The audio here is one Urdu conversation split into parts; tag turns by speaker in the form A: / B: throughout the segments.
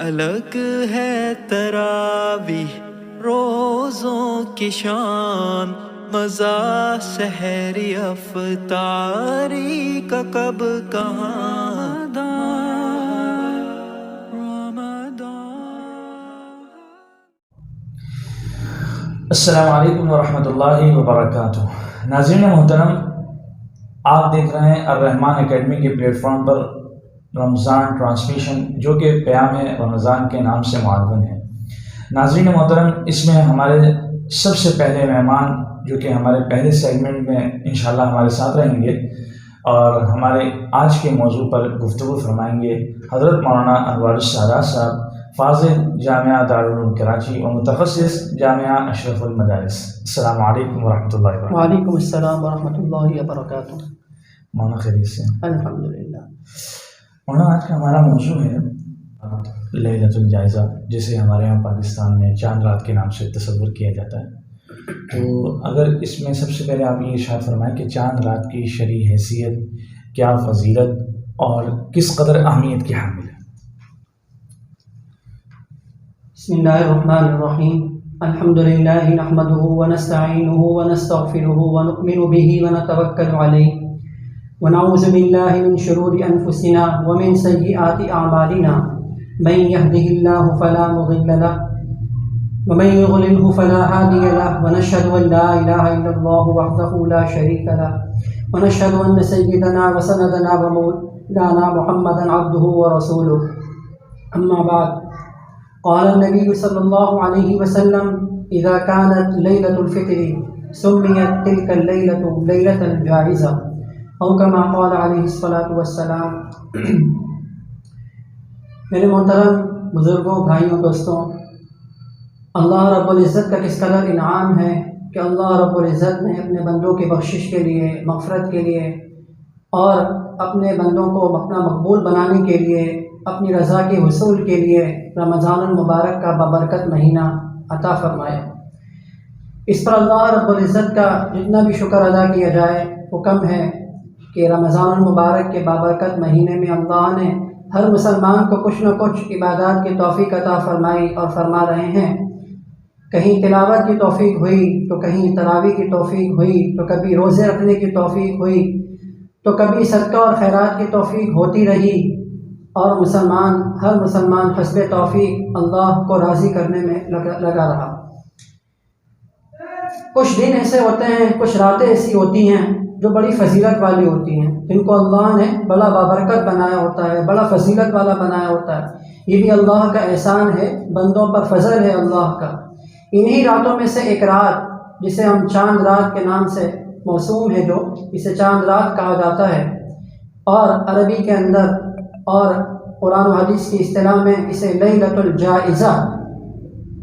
A: الگ ہے تراویح روزوں کی شان، مزہ سحری افطاری کا کب کہاں
B: السلام علیکم ورحمۃ اللہ وبرکاتہ۔ ناظرین محترم، آپ دیکھ رہے ہیں الرحمان اکیڈمی کے پلیٹ فارم پر رمضان ٹرانسمیشن، جو کہ پیام رمضان کے نام سے معاون ہے۔ ناظرین محترم، اس میں ہمارے سب سے پہلے مہمان جو کہ ہمارے پہلے سیگمنٹ میں انشاءاللہ ہمارے ساتھ رہیں گے اور ہمارے آج کے موضوع پر گفتگو فرمائیں گے حضرت مولانا انوار السادات صاحب، فاضل جامعہ دارالعلوم کراچی اور متخصص جامعہ اشرف المدارس۔ السلام علیکم ورحمۃ اللہ وبرکاتہ۔
C: وعلیکم السلام ورحمۃ اللہ وبرکاتہ۔
B: مولانا خیریت سے؟
C: الحمدللہ۔
B: مولانا، آج کا ہمارا موضوع ہے لیلۃ الجائزہ، جسے ہمارے یہاں پاکستان میں چاند رات کے نام سے تصور کیا جاتا ہے۔ تو اگر اس میں سب سے پہلے آپ یہ ارشاد فرمائیں کہ چاند رات کی شرعی حیثیت، کیا فضیلت اور کس قدر اہمیت کی حامل ہے؟
C: بسم اللہ الرحمن الرحیم۔ الحمدللہ نحمده ونستعینه ونستغفره ونؤمن به ونتوکل علیہ ونعوذ باللہ من شرور انفسنا ومن سیئات اعمالنا، من يهده الله فلا مضل له ومن يضلله فلا هادي له، ونشهد ان لا اله الا الله وحده لا شريك له، ونشهد ان سيدنا وسندنا ومولانا محمدا عبده ورسوله، اما بعد، قال النبي صلى الله عليه وسلم اذا كانت ليلة الفطر سميت تلك الليلة ليلة الجائزة، او كما قال عليه الصلاة والسلام۔ میرے محترم بزرگوں، بھائیوں، دوستوں، اللہ رب العزت کا کس قدر انعام ہے کہ اللہ رب العزت نے اپنے بندوں کی بخشش کے لیے، مغفرت کے لیے اور اپنے بندوں کو اپنا مقبول بنانے کے لیے، اپنی رضا کے حصول کے لیے رمضان المبارک کا بابرکت مہینہ عطا فرمایا۔ اس پر اللہ رب العزت کا جتنا بھی شکر ادا کیا جائے وہ کم ہے کہ رمضان المبارک کے بابرکت مہینے میں اللہ نے ہر مسلمان کو کچھ نہ کچھ عبادات کی توفیق عطا فرمائی اور فرما رہے ہیں۔ کہیں تلاوت کی توفیق ہوئی تو کہیں تراویح کی توفیق ہوئی تو کبھی روزے رکھنے کی توفیق ہوئی تو کبھی صدقہ اور خیرات کی توفیق ہوتی رہی، اور ہر مسلمان حسب توفیق اللہ کو راضی کرنے میں لگا رہا۔ کچھ دن ایسے ہوتے ہیں، کچھ راتیں ایسی ہوتی ہیں جو بڑی فضیلت والی ہوتی ہیں، جن کو اللہ نے بڑا بابرکت بنایا ہوتا ہے، بڑا فضیلت والا بنایا ہوتا ہے۔ یہ بھی اللہ کا احسان ہے، بندوں پر فضل ہے اللہ کا۔ انہی راتوں میں سے ایک رات جسے ہم چاند رات کے نام سے موسوم ہے، جو اسے چاند رات کہا جاتا ہے، اور عربی کے اندر اور قرآن و حدیث کی اصطلاح میں اسے لیلۃ الجائزہ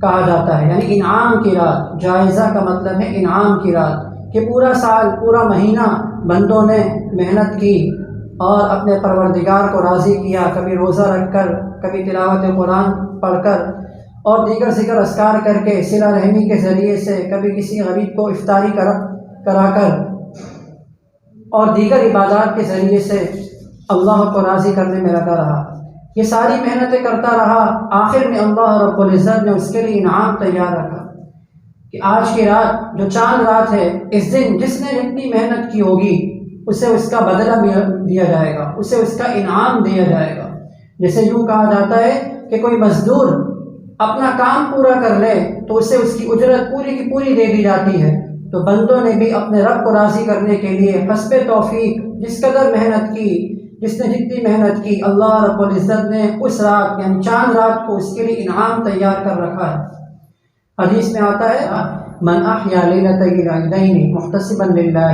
C: کہا جاتا ہے، یعنی انعام کی رات۔ جائزہ کا مطلب ہے انعام کی رات، کہ پورا سال، پورا مہینہ بندوں نے محنت کی اور اپنے پروردگار کو راضی کیا، کبھی روزہ رکھ کر، کبھی تلاوت قرآن پڑھ کر اور دیگر ذکر اذکار کر کے، صلہ رحمی کے ذریعے سے، کبھی کسی غریب کو افطاری کرا کر اور دیگر عبادات کے ذریعے سے اللہ کو راضی کرنے میں لگا رہا۔ یہ ساری محنتیں کرتا رہا، آخر میں اللہ رب العزت نے اس کے لیے انعام تیار رکھا کہ آج کی رات جو چاند رات ہے، اس دن جس نے جتنی محنت کی ہوگی اسے اس کا بدلہ دیا جائے گا، اسے اس کا انعام دیا جائے گا۔ جیسے یوں کہا جاتا ہے کہ کوئی مزدور اپنا کام پورا کر لے تو اسے اس کی اجرت پوری کی پوری دے دی جاتی ہے، تو بندوں نے بھی اپنے رب کو راضی کرنے کے لیے حسب توفیق جس قدر محنت کی، جس نے جتنی محنت کی، اللہ رب العزت نے اس رات یعنی چاند رات کو اس کے لیے انعام تیار کر رکھا ہے۔ حدیث میں آتا ہے من احیا لیلۃ العیدین محتسبا للہ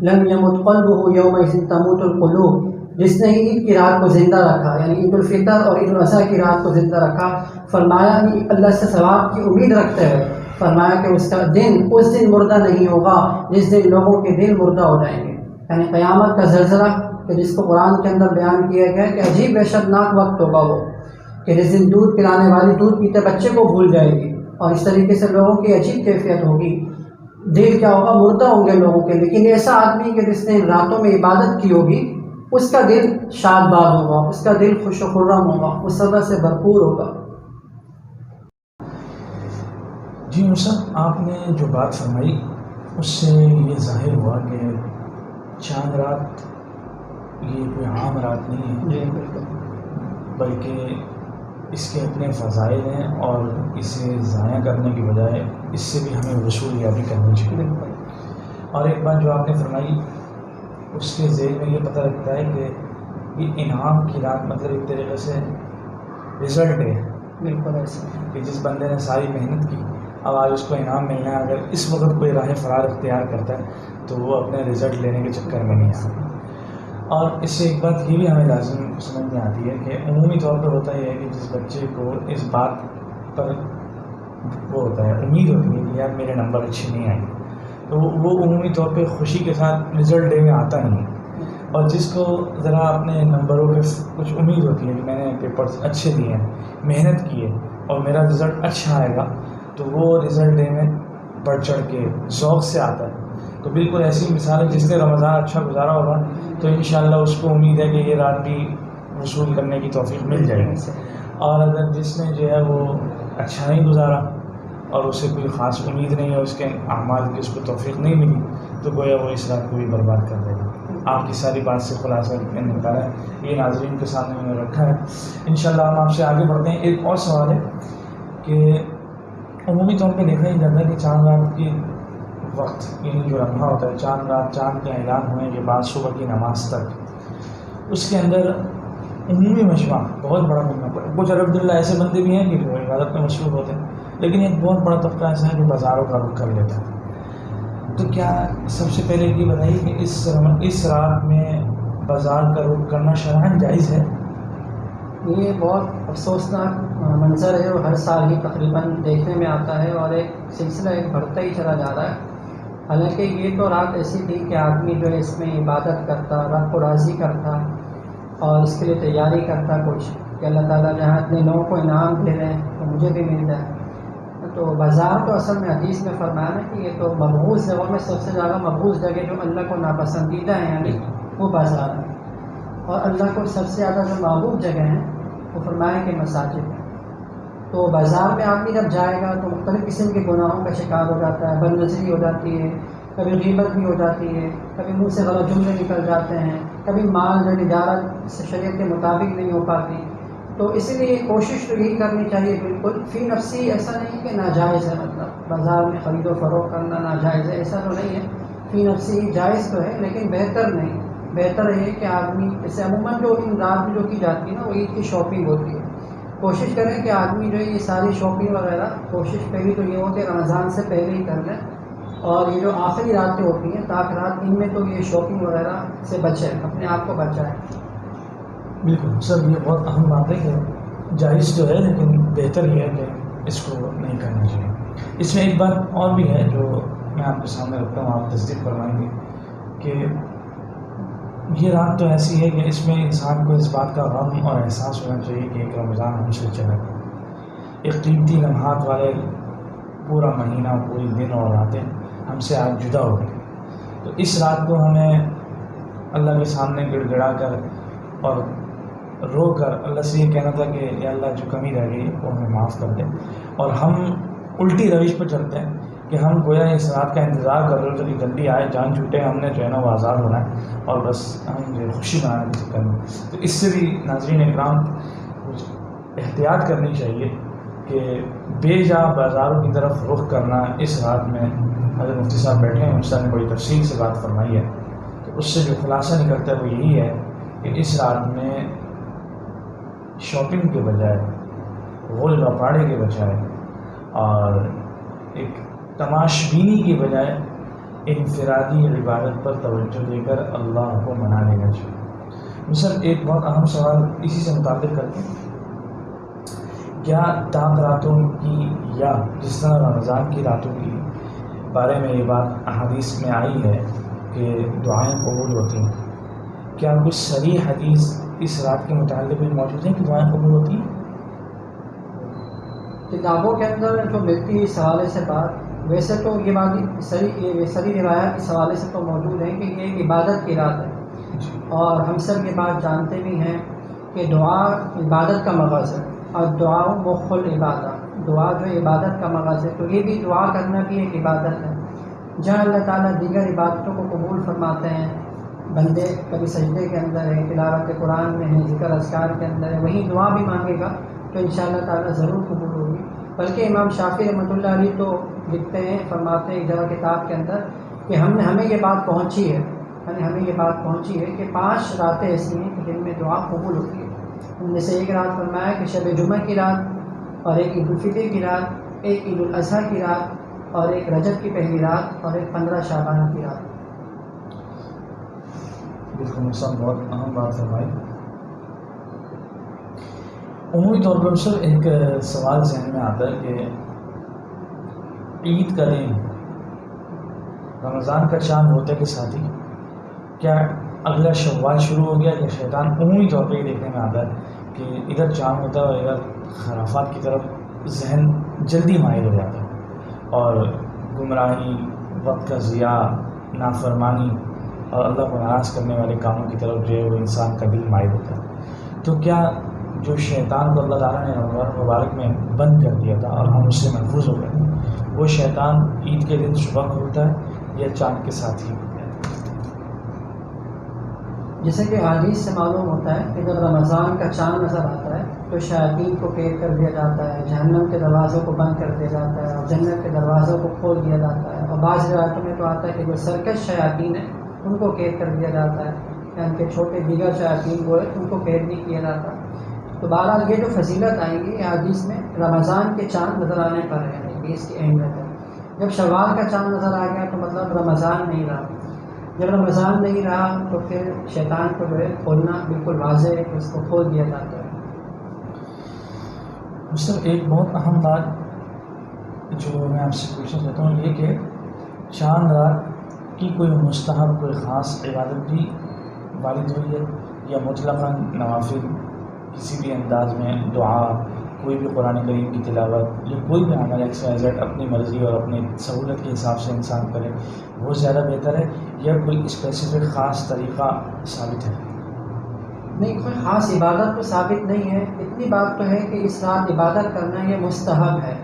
C: لم یمت قلبہ یومئذ تموت القلوب، جس نے عید کی رات کو زندہ رکھا، یعنی عید الفطر اور عید الاضحیٰ کی رات کو زندہ رکھا، فرمایا کہ اللہ سے ثواب کی امید رکھتے ہیں، فرمایا کہ اس کا دن اس دن مردہ نہیں ہوگا جس دن لوگوں کے دل مردہ ہو جائیں گے، یعنی قیامت کا زلزلہ کہ جس کو قرآن کے اندر بیان کیا گیا کہ عجیب وحشتناک وقت ہوگا وہ، کہ جس دن دودھ پلانے والی دودھ پیتے بچے کو بھول جائے گی، اور اس طریقے سے لوگوں کی عجیب کیفیت ہوگی، دل کیا ہوگا، مردہ ہوں گے لوگوں کے۔ لیکن ایسا آدمی کہ جس نے راتوں میں عبادت کی ہوگی، اس کا دل شاد باد ہوگا، اس کا دل خوش و خرم ہوگا، مسرت سے بھرپور ہوگا۔
B: جی مصعب، آپ نے جو بات فرمائی اس سے یہ ظاہر ہوا کہ چاند رات یہ کوئی عام رات نہیں ہے،
C: جی بالکل،
B: بلکہ اس کے اپنے فضائل ہیں اور اسے ضائع کرنے کی بجائے اس سے بھی ہمیں وصول یابی کرنی چاہیے۔
C: بالکل،
B: اور ایک بات جو آپ نے فرمائی اس کے ذیل میں یہ پتہ لگتا ہے کہ یہ انعام کی رات مطلب ایک طریقے سے رزلٹ ہے
C: بالکل ایسا ہے۔
B: کہ جس بندے نے ساری محنت کی اب آج اس کو انعام ملنا ہے، اگر اس وقت کوئی راہ فرار اختیار کرتا ہے تو وہ اپنے رزلٹ لینے کے چکر میں نہیں آتا۔ اور اس سے ایک بات یہ بھی ہمیں لازم سمجھ میں آتی ہے کہ عمومی طور پر ہوتا یہ ہے کہ جس بچے کو اس بات پر وہ ہوتا ہے، امید ہوتی ہے کہ یار میرے نمبر اچھے نہیں آئیں گے، تو وہ عمومی طور پہ خوشی کے ساتھ رزلٹ ڈے میں آتا نہیں ہے۔ اور جس کو ذرا اپنے نمبروں پہ کچھ امید ہوتی ہے کہ میں نے پیپرز اچھے دیے ہیں، محنت کی ہے اور میرا رزلٹ اچھا آئے گا، تو وہ رزلٹ ڈے میں بڑھ چڑھ کے ذوق سے آتا ہے۔ تو بالکل ایسی مثال ہے، جس نے رمضان اچھا گزارا ہوگا تو انشاءاللہ اس کو امید ہے کہ یہ رات بھی وصول کرنے کی توفیق مل جائے گی، اور اگر جس نے جو ہے وہ اچھا نہیں گزارا اور اسے کوئی خاص امید نہیں ہے اس کے اعمال کی، اس کو توفیق نہیں ملی، تو گویا وہ اس رات کو بھی برباد کر دے گا۔ آپ کی ساری بات سے خلاصہ نکالا ہے، یہ ناظرین کے سامنے میں نے رکھا ہے۔ انشاءاللہ ہم آپ سے آگے بڑھتے ہیں۔ ایک اور سوال ہے کہ عمومی طور پہ دیکھا ہی جاتا ہے کہ چاند رات کے وقت، یعنی جو لمحہ ہوتا ہے چاند رات، چاند کا اعلان ہونے کے بعد صبح کی نماز تک، اس کے اندر عمومی مجمع، بہت بڑا مجمع، کچھ الحمدللہ ایسے بندے بھی ہیں کہ جو عبادت میں مصروف ہوتے ہیں، لیکن ایک بہت بڑا طبقہ ایسا ہے جو بازاروں کا رخ کر لیتا ہے۔ تو کیا سب سے پہلے یہ بتائیے کہ اس رات میں بازار کا رخ کرنا شرعاً جائز ہے؟
C: یہ بہت افسوسناک منظر ہے اور ہر سال ہی تقریباً دیکھنے میں آتا ہے، اور ایک سلسلہ ایک بڑھتا ہی چلا جا رہا ہے۔ حالانکہ یہ تو رات ایسی تھی کہ آدمی جو ہے اس میں عبادت کرتا، رب کو راضی کرتا اور اس کے لیے تیاری کرتا کچھ کہ اللہ تعالیٰ جہاں اتنے لوگوں کو انعام دے رہے ہیں تو مجھے بھی مل جائے۔ تو بازار تو اصل میں حدیث میں فرمایا ہے کہ یہ تو مبغوض جگہوں میں سب سے زیادہ مبغوض جگہ جو اللہ کو ناپسندیدہ ہے، یعنی وہ بازار ہے، اور اللہ کو سب سے زیادہ جو محبوب جگہ ہیں وہ فرمایا کہ مساجد ہے۔ تو بازار میں آدمی جب جائے گا تو مختلف قسم کے گناہوں کا شکار ہو جاتا ہے، بد نظری ہو جاتی ہے، کبھی غیبت بھی ہو جاتی ہے، کبھی منہ سے غلط جملے نکل جاتے ہیں، کبھی مال جو تجارت سے شریعت کے مطابق نہیں ہو پاتی۔ تو اسی لیے کوشش تو یہی کرنی چاہیے، بالکل فی نفسی ایسا نہیں کہ ناجائز ہے، مطلب بازار میں خرید و فروخت کرنا ناجائز ہے، ایسا تو نہیں ہے، فی نفسی جائز تو ہے لیکن بہتر نہیں۔ بہتر ہے کہ آدمی جیسے عموماً جو ان رات میں جو کی جاتی ہے نا وہ عید کی شاپنگ ہوتی ہے، کوشش کریں کہ آدمی جو ہے یہ ساری شاپنگ وغیرہ کوشش پہلی تو یہ ہو کہ رمضان سے پہلے ہی کر لیں، اور یہ جو آخری راتیں ہوتی ہیں تاک رات، ان میں تو یہ شاپنگ وغیرہ سے بچیں، اپنے آپ کو بچائیں۔
B: بالکل سر، یہ بہت اہم بات ہے کہ جائز تو ہے لیکن بہتر یہ ہے کہ اس کو نہیں کرنا چاہیے۔ اس میں ایک بات اور بھی ہے جو میں آپ کے سامنے رکھتا ہوں، آپ تصدیق فرمائیں گے کہ یہ رات تو ایسی ہے کہ اس میں انسان کو اس بات کا غم اور احساس ہونا چاہیے کہ ایک رمضان ہم سے چلا گیا، ایک قیمتی لمحات والے پورا مہینہ، پوری دن اور راتیں ہم سے آج جدا ہو گئی۔ تو اس رات کو ہمیں اللہ کے سامنے گڑ گڑا کر اور رو کر اللہ سے یہ کہنا تھا کہ یا اللہ جو کمی رہ گئی وہ ہمیں معاف کر دے، اور ہم الٹی روش پہ چلتے ہیں کہ ہم گویا اس رات کا انتظار کر رہے ہو کہ جلدی آئے، جان چھوٹے، ہم نے جو ہے نا وہ آزاد ہونا ہے اور بس ہم جو خوشی منانے کے چکر میں۔ تو اس سے بھی ناظرین اکرام کچھ احتیاط کرنی چاہیے کہ بے جا بازاروں کی طرف رخ کرنا اس رات میں، حضرت مفتی صاحب بیٹھے ہیں، مفتی صاحب نے بڑی تفصیل سے بات فرمائی ہے، تو اس سے جو خلاصہ نکلتا ہے وہ یہی ہے کہ اس رات میں شاپنگ کے بجائے، غول گپاڑے کے بجائے اور ایک تماش بینی کے بجائے انفرادی عبادت پر توجہ دے کر اللہ کو منا لینا چاہیے۔ سر ایک بہت اہم سوال اسی سے متعلق کرتے ہیں، کیا تاک راتوں کی یا جس طرح رمضان کی راتوں کی بارے میں یہ بات احادیث میں آئی ہے کہ دعائیں قبول ہوتی ہیں، کیا کچھ صریح حدیث اس رات کے متعلق بھی موجود ہیں کہ دعائیں قبول ہوتی ہیں؟
C: کتابوں کے اندر جو ملتی ہے اس حوالے سے بات، ویسے تو یہ بات صحیح روایات اس حوالے سے تو موجود ہے کہ یہ ایک عبادت کی رات ہے، اور ہم سب یہ بات جانتے بھی ہیں کہ دعا عبادت کا مغز ہے، الدعاء مخ العبادہ، دعا جو عبادت کا مغز ہے، تو یہ بھی دعا کرنا بھی ایک عبادت ہے۔ جہاں اللہ تعالیٰ دیگر عبادتوں کو قبول فرماتے ہیں، بندے کبھی سجدے کے اندر ہے، تلاوت قرآن میں ہے، ذکر اذکار کے اندر ہے، وہیں دعا بھی مانگے گا تو انشاءاللہ تعالیٰ ضرور قبول ہوگی۔ بلکہ امام شافعی رحمۃ اللہ علیہ تو لکھتے ہیں، فرماتے ہیں ایک جگہ کتاب کے اندر کہ ہمیں یہ بات پہنچی ہے، ہمیں یہ بات پہنچی ہے کہ 5 راتیں ایسی ہیں کہ جن میں دعا قبول ہوتی ہے۔ ان میں سے ایک رات فرمایا کہ شب جمعہ کی رات، اور ایک عید الفطر کی رات، ایک عید الاضحیٰ کی رات، اور ایک رجب کی پہلی رات، اور ایک 15 شعبان کی رات۔
B: بالکل مسلم، بہت اہم بات فرمائی۔ عمومی طور پر سر ایک سوال ذہن میں آتا ہے کہ عید کا دن رمضان کا چاند ہوتے کے ساتھ ہی کیا اگلا شوال شروع ہو گیا؟ کہ شیطان عمومی طور پہ یہ دیکھنے میں آتا ہے کہ ادھر چاند ہوتا ہے اور ادھر خرافات کی طرف ذہن جلدی مائل ہو جاتا ہے، اور گمراہی، وقت کا ضیاع، نافرمانی اور اللہ کو ناراض کرنے والے کاموں کی طرف جو ہے وہ انسان کا دل مائل ہوتا ہے۔ تو کیا جو شیطان کو اللہ تعالیٰ نے رمضان مبارک میں بند کر دیا تھا اور ہم اس سے محفوظ ہو گئے، وہ شیطان عید کے دن صبح کھلتا ہے یا چاند کے ساتھ ہی؟
C: جیسے کہ حدیث سے معلوم ہوتا ہے کہ جب رمضان کا چاند نظر آتا ہے تو شیاطین کو قید کر دیا جاتا ہے، جہنم کے دروازوں کو بند کر دیا جاتا ہے، اور جنت کے دروازوں کو کھول دیا جاتا ہے، اور بعض روایتوں میں تو آتا ہے کہ جو سرکش شیاطین ہیں ان کو قید کر دیا جاتا ہے، یعنی کہ چھوٹے دیگر شیاطین وہ ان کو قید نہیں کیا جاتا۔ تو بہرحال یہ جو فضیلت آئیں گی یہ حدیث میں رمضان کے چاند نظر آنے پر ہے، یہ اس کی اہمیت ہے۔ جب شوال کا چاند نظر آ گیا تو مطلب رمضان نہیں رہا، جب رمضان نہیں رہا تو پھر شیطان کو جو ہے کھولنا بالکل واضح ہے کہ اس کو کھول دیا جاتا ہے۔
B: سر ایک بہت اہم بات جو میں آپ سے پوچھنا چاہتا ہوں یہ کہ چاند رات کی کوئی مستحب کوئی خاص عبادت بھی وارد ہوئی ہے، یا مطلقاً نوافل کسی بھی انداز میں دعا، کوئی بھی قرآن کریم کی تلاوت یا کوئی بھی عمل XYZ اپنی مرضی اور اپنی سہولت کے حساب سے انسان کرے وہ زیادہ بہتر ہے، یا کوئی اسپیسیفک خاص طریقہ ثابت ہے؟
C: نہیں، کوئی خاص عبادت تو ثابت نہیں ہے، اتنی بات تو ہے کہ اس رات عبادت کرنا یہ مستحب ہے،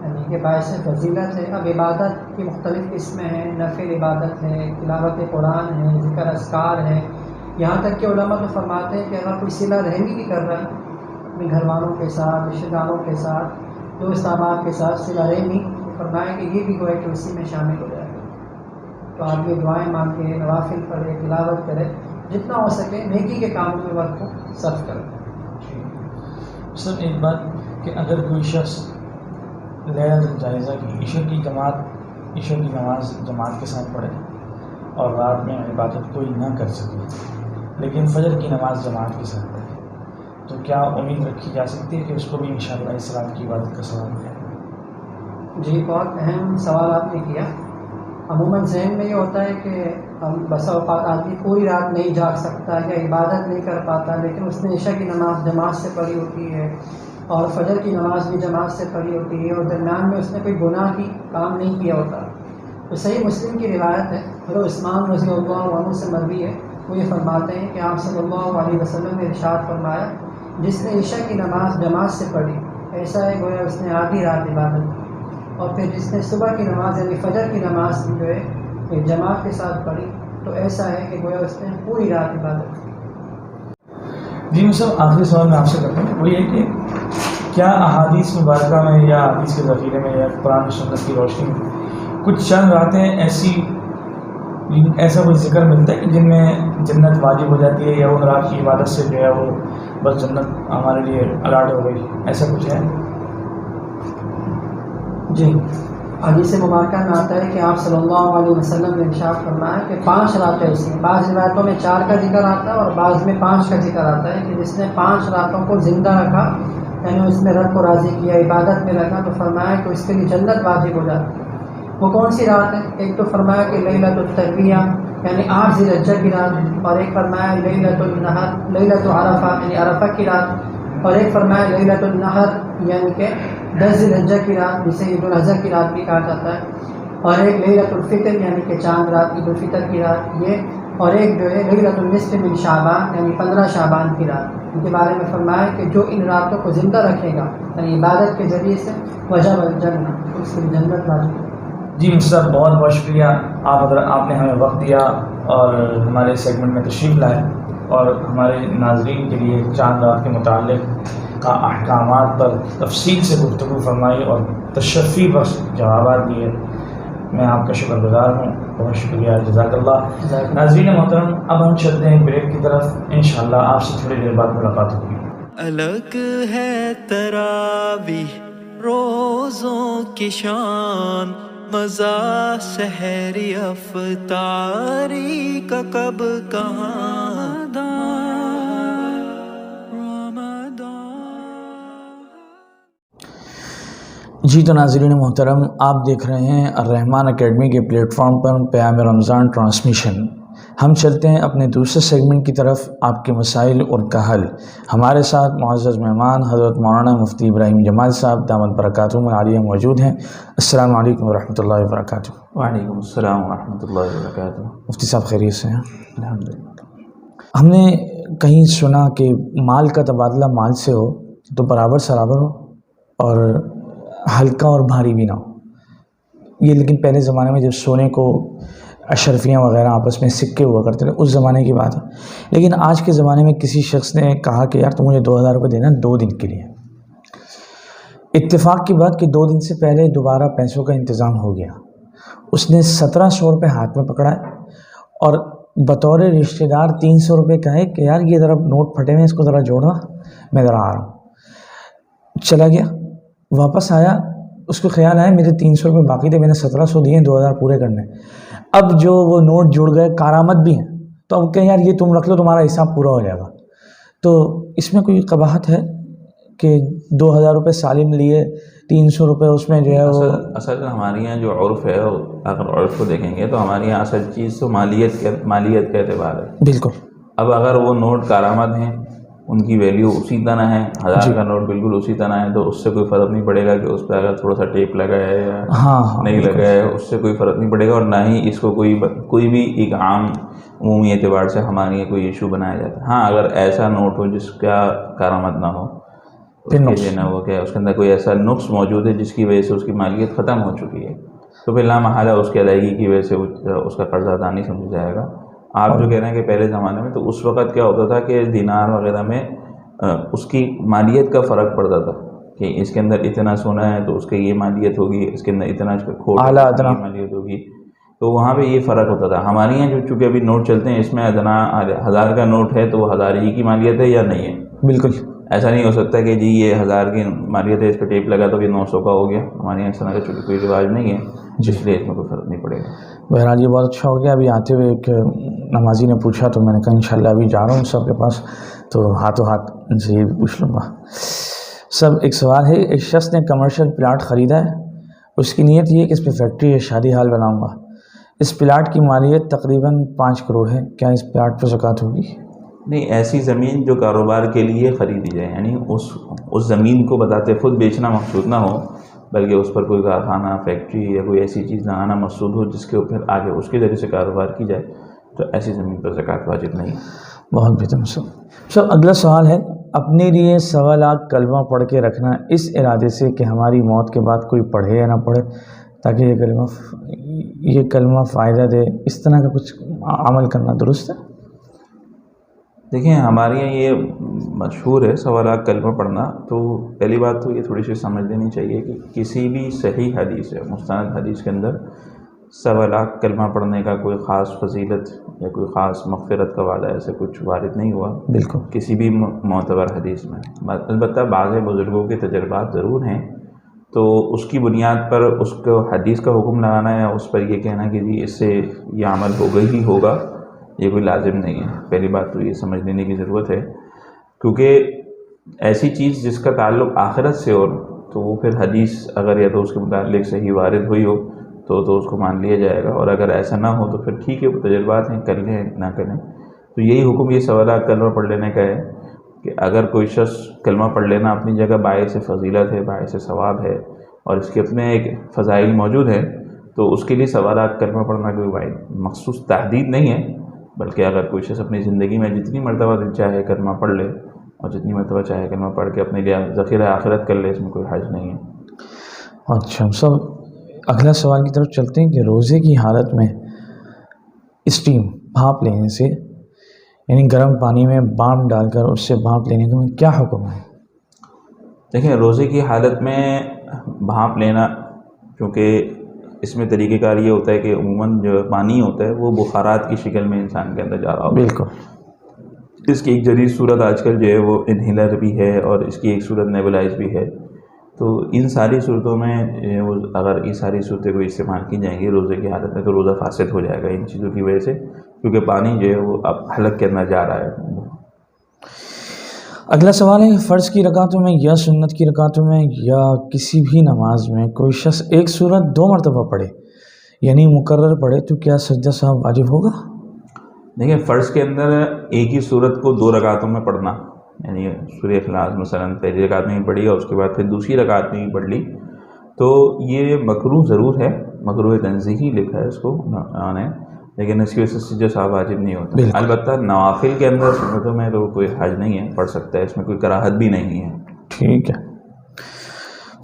C: یعنی کہ باعث فضیلت ہے۔ اب عبادت کی مختلف قسمیں ہیں، نفل عبادت ہے، تلاوت قرآن ہے، ذکر اذکار ہے، یہاں تک کہ علماء تو فرماتے ہیں کہ اگر کوئی صلہ رحمی بھی کر رہا ہے اپنے گھر والوں کے ساتھ، رشتہ داروں کے ساتھ، دوست احباب کے ساتھ صلہ رحمی، فرمایا کہ یہ بھی گویا کہ اسی میں شامل ہو جائے گا۔ تو آدمی دعائیں مانگے، نوافل پڑھے، تلاوت کرے، جتنا ہو سکے نیکی کے کاموں میں وقت کو صرف کرے۔
B: سر ایک بات کہ اگر کوئی شخص لیلۃ الجائزہ کی عشاء کی نماز جماعت کے ساتھ پڑھے اور رات میں عبادت کوئی نہ کر سکے لیکن فجر کی نماز جماعت کے ساتھ پڑھے، تو کیا امید رکھی جا سکتی ہے کہ اس کو بھی انشاءاللہ اس رات کی عبادت کا ثواب ملے گا؟
C: جی، بہت اہم سوال آپ نے کیا۔ عموماً ذہن میں یہ ہوتا ہے کہ بسا اوقات آدمی پوری رات نہیں جاگ سکتا یا عبادت نہیں کر پاتا، لیکن اس نے عشاء کی نماز جماعت سے پڑھی ہوتی ہے اور فجر کی نماز بھی جماعت سے پڑھی ہوتی ہے، اور درمیان میں اس نے کوئی گناہ کی کام نہیں کیا ہوتا۔ تو صحیح مسلم کی روایت ہے، حضرت عثمان رضی اللہ عنہ سے مروی ہے، وہ یہ فرماتے ہیں کہ آپ صلی اللہ علیہ وسلم نے ارشاد فرمایا، جس نے عشاء کی نماز جماعت سے پڑھی ایسا ہے گویا اس نے آدھی رات عبادت کی، اور پھر جس نے صبح کی نماز یعنی فجر کی نماز جو ہے جماعت کے ساتھ پڑھی تو ایسا ہے کہ گویا اس نے پوری رات عبادت کی۔
B: جی صاحب، آخری سوال میں آپ سے کرتا ہوں، وہ یہ کہ کیا احادیث مبارکہ میں یا حدیث کے ذخیرے میں یا قرآن و سنت کی روشنی میں کچھ چند راتیں ایسا کوئی ذکر ملتا ہے کہ جن میں جنت واجب ہو جاتی ہے، یا ان رات کی عبادت سے جو ہے وہ بس جنت ہمارے لیے الاٹ ہو گئی، ایسا کچھ ہے؟
C: جی، حدیث مبارکہ میں آتا ہے کہ آپ صلی اللہ علیہ وسلم نے ارشاد فرمایا کہ 5 راتیں ایسی ہیں، بعض روایتوں میں 4 کا ذکر آتا ہے اور بعض میں 5 کا ذکر آتا ہے کہ جس نے 5 راتوں کو زندہ رکھا، یعنی اس میں رب کو راضی کیا، عبادت میں رکھا، تو فرمایا کہ اس کے لیے جنت واجب ہو جاتی ہے۔ وہ کون سی رات ہے؟ ایک تو فرمایا کہ لیلۃ الترویہ یعنی 8 ذی الحجہ کی رات، اور ایک فرمایا لیلۃ النحر، لیلۃ عرفہ یعنی عرفہ کی رات، اور ایک فرمایا لیلۃ النحر یعنی کہ 10 ذی الحجہ کی رات، جسے عید الاضحیٰ کی رات بھی کہا جاتا ہے، اور ایک لیلۃ الفطر یعنی کہ چاند رات، عید الفطر کی رات یہ، اور ایک جو ہے لیلۃ النصف من شعبان یعنی 15 شعبان کی رات۔ ان کے بارے میں فرمایا کہ جو ان راتوں کو زندہ رکھے گا یعنی عبادت کے ذریعے سے وجب الجنت، اس کی جنت واجب۔
B: جی مفتی صاحب بہت بہت شکریہ، آپ نے ہمیں وقت دیا اور ہمارے سیگمنٹ میں تشریف لائے اور ہمارے ناظرین کے لیے چاند رات کے متعلق کا احکامات پر تفصیل سے گفتگو فرمائی اور تشفی بخش جوابات دیے۔ میں آپ کا شکر گزار ہوں، بہت شکریہ، جزاک اللہ۔ ناظرین محترم، اب ہم چلتے ہیں بریک کی طرف، انشاءاللہ آپ سے تھوڑی دیر بعد ملاقات ہوگی۔
A: الگ ہے تراویح روزوں کی شان، مزہ سحری افطاری کا کب کہاں
B: جی تو ناظرین محترم، آپ دیکھ رہے ہیں الرحمان اکیڈمی کے پلیٹ فارم پر پیام رمضان ٹرانسمیشن۔ ہم چلتے ہیں اپنے دوسرے سیگمنٹ کی طرف، آپ کے مسائل اور کا حل۔ ہمارے ساتھ معزز مہمان حضرت مولانا مفتی ابراہیم جمال صاحب دامت برکاتہم العالیہ موجود ہیں۔ السلام علیکم ورحمۃ اللہ وبرکاتہ۔
D: وعلیکم السلام ورحمۃ اللہ وبرکاتہ۔
B: مفتی صاحب خیریت سے ہیں؟
D: الحمدللہ۔
B: ہم نے کہیں سنا کہ مال کا تبادلہ مال سے ہو تو برابر سرابر ہو اور ہلکا اور بھاری بھی نہ ہو۔ یہ لیکن پہلے زمانے میں جب سونے کو اشرفیاں وغیرہ آپس میں سکے ہوا کرتے تھے اس زمانے کی بات ہے، لیکن آج کے زمانے میں کسی شخص نے کہا کہ یار تو مجھے 2000 روپے دینا 2 دن کے لیے۔ اتفاق کی بات کہ 2 دن سے پہلے دوبارہ پیسوں کا انتظام ہو گیا۔ اس نے 1700 روپے ہاتھ میں پکڑا ہے اور بطور رشتہ دار 300 روپے کہے کہ یار یہ ذرا نوٹ پھٹے ہوئے، اس کو ذرا جوڑا، میں ذرا آ رہا ہوں۔ چلا گیا، واپس آیا، اس کو خیال آیا میرے 300 روپے باقی تھے، میں نے 1700 دیے، 2000 پورے کرنے۔ اب جو وہ نوٹ جڑ گئے، کارآمد بھی ہیں، تو اب کہیں یار یہ تم رکھ لو، تمہارا حساب پورا ہو جائے گا۔ تو اس میں کوئی قباحت ہے کہ 2000 روپے سالم لیے، 300 روپے اس میں جو ہے وہ
D: اصل ہمارے یہاں جو عرف ہے، اگر عرف کو دیکھیں گے تو ہمارے یہاں اصل چیز تو مالیت کا اعتبار ہے۔
B: بالکل۔
D: اب اگر وہ نوٹ کارآمد ہیں، ان کی ویلیو اسی طرح ہے، 1000 کا نوٹ بالکل اسی طرح ہے، تو اس سے کوئی فرق نہیں پڑے گا کہ اس پہ اگر تھوڑا سا ٹیپ لگا ہے یا نہیں لگا ہے، اس سے کوئی فرق نہیں پڑے گا، اور نہ ہی اس کو کوئی بھی ایک عام عمومی اعتبار سے ہمارے یہ کوئی ایشو بنایا جاتا ہے۔ ہاں اگر ایسا نوٹ ہو جس کا کارآمد نہ ہو، اس کے لینا ہو کہ اس کے اندر کوئی ایسا نقص موجود ہے جس کی وجہ سے اس کی مالیت ختم ہو چکی ہے، تو پھر لامحالہ اس کی ادائیگی کی وجہ سے اس کا قرضہ ادا نہیں سمجھا جائے گا۔ آپ جو کہہ رہے ہیں کہ پہلے زمانے میں، تو اس وقت کیا ہوتا تھا کہ دینار وغیرہ میں اس کی مالیت کا فرق پڑتا تھا کہ اس کے اندر اتنا سونا ہے تو اس کی یہ مالیت ہوگی، اس کے اندر اتنا کھوٹ مالیت ہوگی، تو وہاں پہ یہ فرق ہوتا تھا۔ ہمارے یہاں جو چونکہ ابھی نوٹ چلتے ہیں، اس میں ادنا 1000 کا نوٹ ہے تو وہ 1000 ہی کی مالیت ہے یا نہیں ہے؟
B: بالکل
D: ایسا نہیں ہو سکتا کہ جی یہ 1000 کی مالیت ہے، اس پہ ٹیپ لگا تو یہ 900 کا ہو گیا۔ ہمارے یہاں اس طرح کا چونکہ کوئی رواج نہیں ہے، اس لیے اس میں کوئی فرق نہیں پڑے گا۔
B: بہرحال یہ بہت اچھا ہو گیا۔ ابھی آتے ہوئے ایک نمازی نے پوچھا تو میں نے کہا انشاءاللہ ابھی جا رہا ہوں سب کے پاس، تو ہاتھوں ہاتھ ان سے یہ بھی پوچھ لوں گا۔ سب ایک سوال ہے، ایک شخص نے کمرشل پلاٹ خریدا ہے، اس کی نیت یہ ہے کہ اس پہ فیکٹری یا شادی ہال بناؤں گا، اس پلاٹ کی مالیت تقریباً 5 کروڑ ہے، کیا اس پلاٹ پر زکوٰۃ ہوگی؟
D: نہیں، ایسی زمین جو کاروبار کے لیے خریدی جائے، یعنی اس زمین کو بتاتے خود بیچنا مقصود نہ ہو، بلکہ اس پر کوئی کارخانہ، فیکٹری یا کوئی ایسی چیز لگانا مقصود ہو جس کے اوپر آگے اس کے ذریعے سے کاروبار کی جائے، تو ایسی زمین پر زکوٰۃ واجب نہیں۔
B: بہت بہتر سب۔ اگلا سوال ہے، اپنے لیے 1.25 لاکھ کلمہ پڑھ کے رکھنا اس ارادے سے کہ ہماری موت کے بعد کوئی پڑھے یا نہ پڑھے تاکہ یہ کلمہ فائدہ دے، اس طرح کا کچھ عمل کرنا درست ہے؟
D: دیکھیں ہمارے یہاں یہ مشہور ہے 1.25 لاکھ کلمہ پڑھنا، تو پہلی بات تو یہ تھوڑی سی سمجھ لینی چاہیے کہ کسی بھی صحیح حدیث ہے، مستند حدیث کے اندر 1.25 لاکھ کلمہ پڑھنے کا کوئی خاص فضیلت یا کوئی خاص مغفرت کا وعدہ ایسے کچھ وارد نہیں ہوا
B: بالکل
D: کسی بھی معتبر حدیث میں۔ البتہ بعض بزرگوں کے تجربات ضرور ہیں، تو اس کی بنیاد پر اس کو حدیث کا حکم لگانا یا اس پر یہ کہنا کہ جی اس سے یہ عمل ہوگا ہی ہوگا، یہ کوئی لازم نہیں ہے۔ پہلی بات تو یہ سمجھ لینے کی ضرورت ہے، کیونکہ ایسی چیز جس کا تعلق آخرت سے ہو تو وہ پھر حدیث اگر یا تو اس کے متعلق صحیح وارد ہوئی ہو تو اس کو مان لیا جائے گا، اور اگر ایسا نہ ہو تو پھر ٹھیک ہے، وہ تجربات ہیں، کر لیں نہ کریں۔ تو یہی حکم یہ 1.25 لاکھ کلمہ پڑھ لینے کا ہے کہ اگر کوئی شخص کلمہ پڑھ لینا اپنی جگہ باعث فضیلت ہے، باعث ثواب ہے، اور اس کے اپنے ایک فضائل موجود ہیں، تو اس کے لیے 1.25 لاکھ کلمہ پڑھنا کوئی مخصوص تحدید نہیں ہے، بلکہ اگر کوئی شخص اپنی زندگی میں جتنی مرتبہ دل چاہے کلمہ پڑھ لے اور جتنی مرتبہ چاہے کلمہ پڑھ کے اپنے لیے ذخیرہ آخرت کر لے، اس میں کوئی حرج نہیں ہے۔
B: اچھا سب اگلا سوال کی طرف چلتے ہیں کہ روزے کی حالت میں اسٹیم بھاپ لینے سے، یعنی گرم پانی میں بام ڈال کر اس سے بھاپ لینے کا کیا حکم ہے؟
D: دیکھیں روزے کی حالت میں بھاپ لینا، چونکہ اس میں طریقہ کار یہ ہوتا ہے کہ عموماً جو پانی ہوتا ہے وہ بخارات کی شکل میں انسان کے اندر جا رہا ہوتا ہے۔
B: بالکل۔
D: اس کی ایک جدید صورت آج کل جو ہے وہ انہیلر بھی ہے، اور اس کی ایک صورت نیبولائز بھی ہے۔ تو ان ساری صورتوں میں اگر یہ ساری صورتیں کو استعمال کی جائیں گی روزے کی حالت میں تو روزہ فاسد ہو جائے گا ان چیزوں کی وجہ سے، کیونکہ پانی جو ہے وہ اب حلق کے اندر جا رہا ہے۔
B: اگلا سوال ہے فرض کی رکعتوں میں یا سنت کی رکعتوں میں یا کسی بھی نماز میں کوئی شخص ایک سورت 2 مرتبہ پڑھے یعنی مکرر پڑھے تو کیا سجدہ سہو واجب ہوگا؟
D: دیکھیں فرض کے اندر ایک ہی صورت کو 2 رکعتوں میں پڑھنا، یعنی سورہ اخلاص مثلا پہلی رکعت میں ہی پڑھی اور اس کے بعد پھر دوسری رکعت میں ہی پڑھ لی، تو یہ مکروہ ضرور ہے، مکروہ تنزیہی لکھا ہے اس کو نے، لیکن اس کی وجہ سے سجدہ سہو واجب نہیں ہوتا۔ البتہ نوافل کے اندر سنتوں میں تو کوئی حرج نہیں ہے، پڑھ سکتا ہے، اس میں کوئی کراہت بھی نہیں ہے۔
B: ٹھیک ہے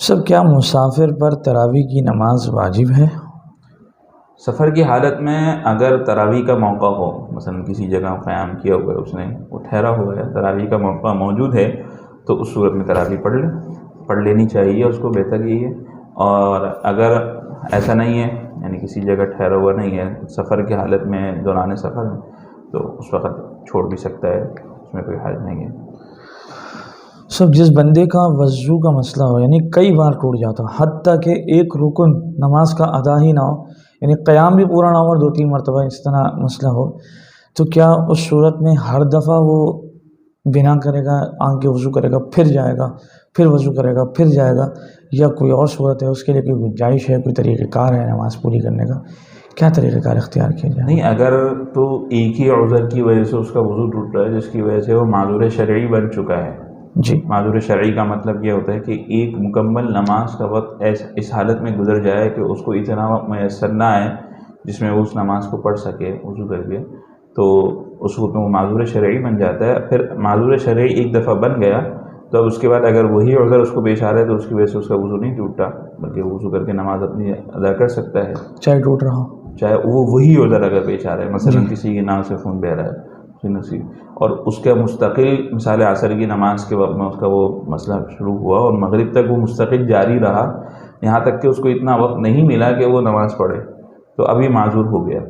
B: سب، کیا مسافر پر تراویح کی نماز واجب ہے؟
D: سفر کی حالت میں اگر تراویح کا موقع ہو، مثلا کسی جگہ قیام کیا ہوا ہے اس نے، وہ ٹھہرا ہوا ہے، تراویح کا موقع موجود ہے، تو اس صورت میں تراویح پڑھ لینی چاہیے اس کو، بہتر یہی ہے۔ اور اگر ایسا نہیں ہے، یعنی کسی جگہ ٹھہرا ہوا نہیں ہے سفر کی حالت میں دوران سفر میں، تو اس وقت چھوڑ بھی سکتا ہے، اس میں کوئی حرج نہیں ہے۔
B: سب جس بندے کا وضو کا مسئلہ ہو، یعنی کئی بار ٹوٹ جاتا ہو، حتیٰ کہ ایک رکن نماز کا ادا ہی نہ ہو، یعنی قیام بھی پورا نہ ہو اور 2-3 مرتبہ اس طرح مسئلہ ہو، تو کیا اس صورت میں ہر دفعہ وہ بنا کرے گا، آن کے وضو کرے گا، پھر جائے گا، پھر وضو کرے گا، پھر جائے گا، یا کوئی اور صورت ہے اس کے لیے کوئی گنجائش ہے، کوئی طریقہ کار ہے نماز پوری کرنے کا؟ کیا طریقہ کار اختیار کیا جائے؟
D: نہیں، اگر تو ایک ہی عذر کی وجہ سے اس کا وضو ٹوٹ رہا ہے جس کی وجہ سے وہ معذور شرعی بن چکا ہے۔
B: جی،
D: معذور شرعی کا مطلب یہ ہوتا ہے کہ ایک مکمل نماز کا وقت اس حالت میں گزر جائے کہ اس کو اتنا وقت میسر نہ آئے جس میں وہ اس نماز کو پڑھ سکے وضو کر کے، تو اس وقت میں وہ معذور شرعی بن جاتا ہے۔ پھر معذور شرعی ایک دفعہ بن گیا تو اب اس کے بعد اگر وہی عذر اس کو پیش آ رہا ہے تو اس کی وجہ سے اس کا وضو نہیں ٹوٹتا، بلکہ وہ وضو کر کے نماز اپنی ادا کر سکتا ہے،
B: چاہے ٹوٹ رہا ہو،
D: چاہے وہ وہی عذر اگر پیش آ رہا ہے، مثلا کسی کی ناک سے خون بہہ رہا ہے اور اس کا مستقل مثال عصر کی نماز کے وقت میں اس کا وہ مسئلہ شروع ہوا اور مغرب تک وہ مستقل جاری رہا، یہاں تک کہ اس کو اتنا وقت نہیں ملا کہ وہ نماز پڑھے، تو ابھی معذور ہو گیا۔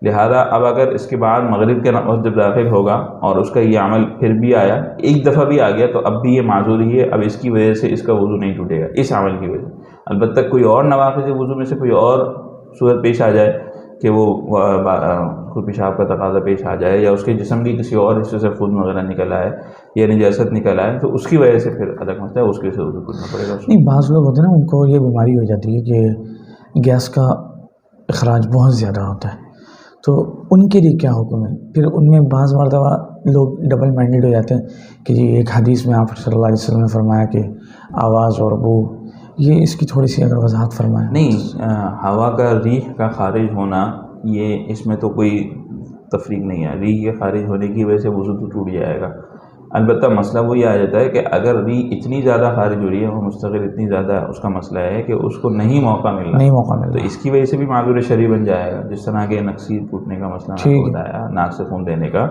D: لہذا اب اگر اس کے بعد مغرب کے وقت جب داخل ہوگا اور اس کا یہ عمل پھر بھی آیا، ایک دفعہ بھی آ گیا، تو اب بھی یہ معذور ہی ہے، اب اس کی وجہ سے اس کا وضو نہیں ٹوٹے گا اس عمل کی وجہ سے۔ البتہ کوئی اور نوافل وضو میں سے کوئی اور صورت پیش آ جائے کہ وہ کوئی پیشاب کا تقاضا پیش آ جائے یا اس کے جسم کی کسی اور حصے سے خون وغیرہ نکل آئے یا نجاست نکل آئے، تو اس کی وجہ سے پھر الگ مسئلہ ہے، اس کی وجہ سے وضو کرنا پڑے گا۔
B: نہیں، بعض لوگ ہوتے ہیں نا ان کو یہ بیماری ہو جاتی ہے کہ گیس کا اخراج بہت زیادہ ہوتا ہے، تو ان کے لیے کیا حکم ہے؟ پھر ان میں بعض مرتبہ لوگ ڈبل مائنڈیڈ ہو جاتے ہیں کہ جی ایک حدیث میں آپ صلی اللہ علیہ وسلم نے فرمایا کہ آواز اور بو، یہ اس کی تھوڑی سی اگر وضاحت فرمائیں۔
D: نہیں، ہوا کا ریح کا خارج ہونا، یہ اس میں تو کوئی تفریق نہیں ہے، ریح کے خارج ہونے کی وجہ سے وضو تو ٹوٹ جائے گا۔ البتہ مسئلہ وہی آ جاتا ہے کہ اگر ریح اتنی زیادہ خارج ہو رہی ہے، وہ مستقل اتنی زیادہ، اس کا مسئلہ ہے کہ اس کو نہیں موقع ملنا، تو اس کی وجہ سے بھی معذور شرعی بن جائے گا، جس طرح کہ نقصیر ٹوٹنے کا مسئلہ آپ کو بتایا، ناک سے خون دینے کا،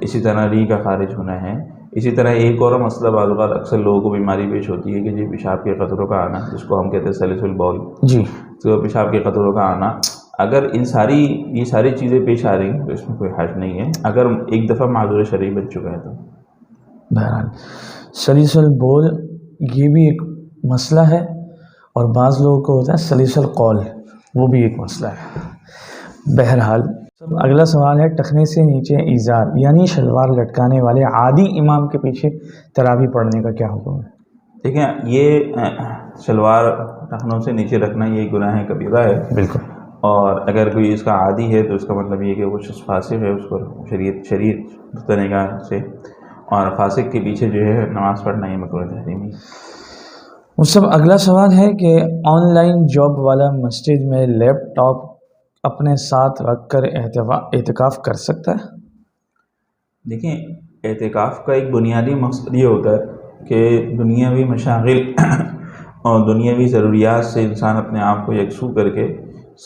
D: اسی طرح ریح کا خارج ہونا ہے۔ اسی طرح ایک اور مسئلہ بعض اوقات اکثر لوگوں کو بیماری پیش ہوتی ہے کہ جی پیشاب کے قطروں کا آنا، جس کو ہم کہتے ہیں سلیسل بول،
B: جی،
D: تو پیشاب کے قطروں کا آنا، اگر یہ ساری چیزیں پیش آ رہی ہیں تو اس میں کوئی حرج نہیں ہے، اگر ایک دفعہ معذور شرعی بن چکا ہے تو۔
B: بہرحال سلیسل بول یہ بھی ایک مسئلہ ہے، اور بعض لوگوں کو ہوتا ہے سلیسل قول، وہ بھی ایک مسئلہ ہے۔ بہرحال اگلا سوال ہے ٹخنے سے نیچے ایزار یعنی شلوار لٹکانے والے عادی امام کے پیچھے تراویح پڑھنے کا کیا حکم ہے؟
D: دیکھیں یہ شلوار ٹخنوں سے نیچے رکھنا یہ گناہ کبیرہ ہے،
B: بالکل، اور
D: اگر کوئی اس کا عادی ہے تو اس کا مطلب یہ کہ وہ شخص فاسق ہے، اس کو شریعت نگاہ سے، اور فاسق کے پیچھے جو ہے نماز پڑھنا یہ مکروہ تحریمی۔
B: وہ سب اگلا سوال ہے کہ آن لائن جاب والا مسجد میں لیپ ٹاپ اپنے ساتھ رکھ کر اعتکاف کر سکتا ہے؟
D: دیکھیں اعتکاف کا ایک بنیادی مقصد یہ ہوتا ہے کہ دنیاوی مشاغل اور دنیاوی ضروریات سے انسان اپنے آپ کو یکسو کر کے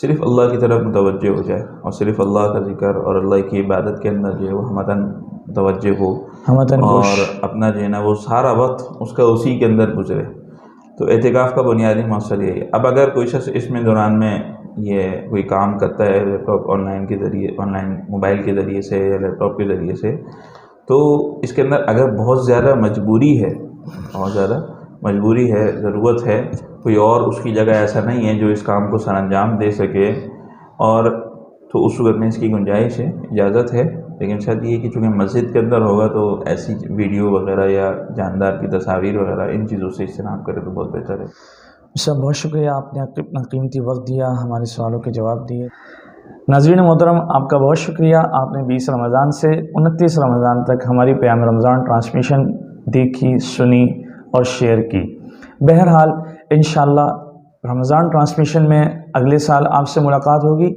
D: صرف اللہ کی طرف متوجہ ہو جائے اور صرف اللہ کا ذکر اور اللہ کی عبادت کے اندر جو ہے وہ ہمتاً متوجہ ہو اور اپنا جو ہے نا وہ سارا وقت اس کا اسی کے اندر گزرے. تو اعتکاف کا بنیادی مقصد یہ ہے. اب اگر کوئی شخص اس میں دوران میں یہ کوئی کام کرتا ہے لیپ ٹاپ آن لائن موبائل کے ذریعے سے یا لیپ ٹاپ کے ذریعے سے، تو اس کے اندر اگر بہت زیادہ مجبوری ہے ضرورت ہے، کوئی اور اس کی جگہ ایسا نہیں ہے جو اس کام کو سر انجام دے سکے، اور تو اس صورت میں اس کی گنجائش ہے، اجازت ہے. لیکن شاید یہ کہ چونکہ مسجد کے اندر ہوگا تو ایسی ویڈیو وغیرہ یا جاندار کی تصاویر وغیرہ ان چیزوں سے اجتناب کرے تو بہت بہتر ہے.
B: سر بہت شکریہ، آپ نے اپنا قیمتی وقت دیا، ہمارے سوالوں کے جواب دیے. ناظرین محترم، آپ کا بہت شکریہ. آپ نے 20 رمضان سے 29 رمضان تک ہماری پیام رمضان ٹرانسمیشن دیکھی، سنی اور شیئر کی. بہرحال انشاءاللہ رمضان ٹرانسمیشن میں اگلے سال آپ سے ملاقات ہوگی.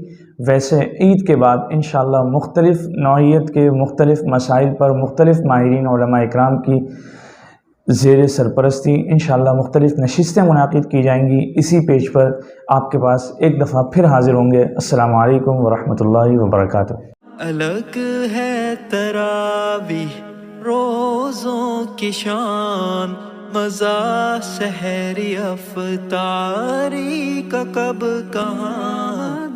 B: ویسے عید کے بعد انشاءاللہ مختلف نوعیت کے مختلف مسائل پر مختلف ماہرین علماء اکرام کی زیر سرپرستی انشاءاللہ مختلف نشستیں منعقد کی جائیں گی. اسی پیج پر آپ کے پاس ایک دفعہ پھر حاضر ہوں گے. السلام علیکم ورحمۃ اللہ وبرکاتہ.
A: الگ ہے تراویح روزوں کی شان، مزہ سحری افطاری کا کب کہاں